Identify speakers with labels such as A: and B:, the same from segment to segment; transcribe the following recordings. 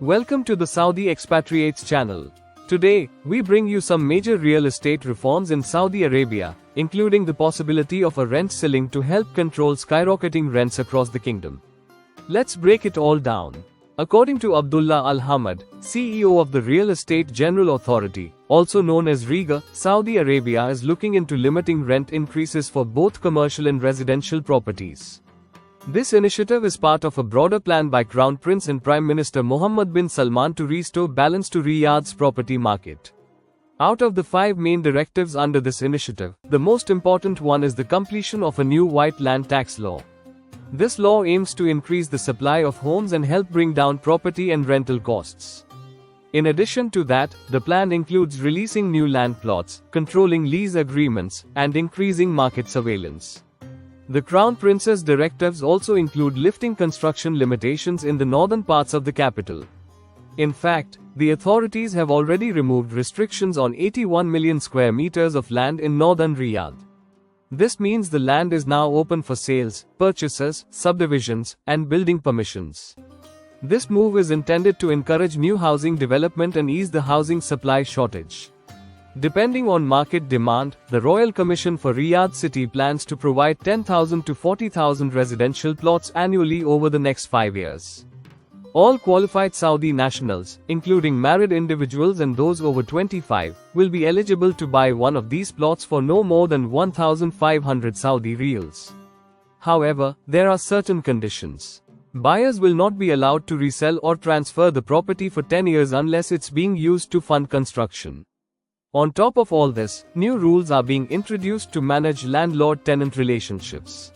A: Welcome to the Saudi Expatriates channel. Today, we bring you some major real estate reforms in Saudi Arabia, including the possibility of a rent ceiling to help control skyrocketing rents across the kingdom. Let's break it all down. According to Abdullah Al-Hammad, CEO of the Real Estate General Authority, also known as REGA, Saudi Arabia is looking into limiting rent increases for both commercial and residential properties. This initiative is part of a broader plan by Crown Prince and Prime Minister Mohammed bin Salman to restore balance to Riyadh's property market. Out of the 5 main directives under this initiative, the most important one is the completion of a new white land tax law. This law aims to increase the supply of homes and help bring down property and rental costs. In addition to that, the plan includes releasing new land plots, controlling lease agreements, and increasing market surveillance. The Crown Prince's directives also include lifting construction limitations in the northern parts of the capital. In fact, the authorities have already removed restrictions on 81 million square meters of land in northern Riyadh. This means the land is now open for sales, purchases, subdivisions, and building permissions. This move is intended to encourage new housing development and ease the housing supply shortage. Depending on market demand, the Royal Commission for Riyadh City plans to provide 10,000 to 40,000 residential plots annually over the next 5 years. All qualified Saudi nationals, including married individuals and those over 25, will be eligible to buy one of these plots for no more than 1,500 Saudi riyals. However, there are certain conditions. Buyers will not be allowed to resell or transfer the property for 10 years unless it's being used to fund construction. On top of all this, new rules are being introduced to manage landlord-tenant relationships.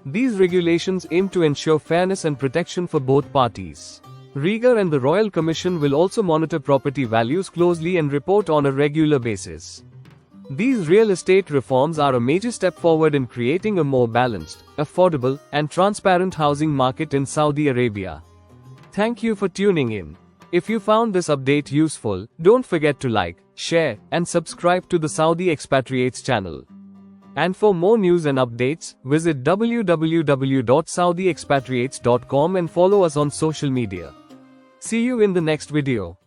A: These regulations aim to ensure fairness and protection for both parties. REGA and the Royal Commission will also monitor property values closely and report on a regular basis. These real estate reforms are a major step forward in creating a more balanced, affordable, and transparent housing market in Saudi Arabia. Thank you for tuning in. If you found this update useful, don't forget to like, share, and subscribe to the Saudi Expatriates channel. And for more news and updates, visit www.saudiexpatriates.com and follow us on social media. See you in the next video.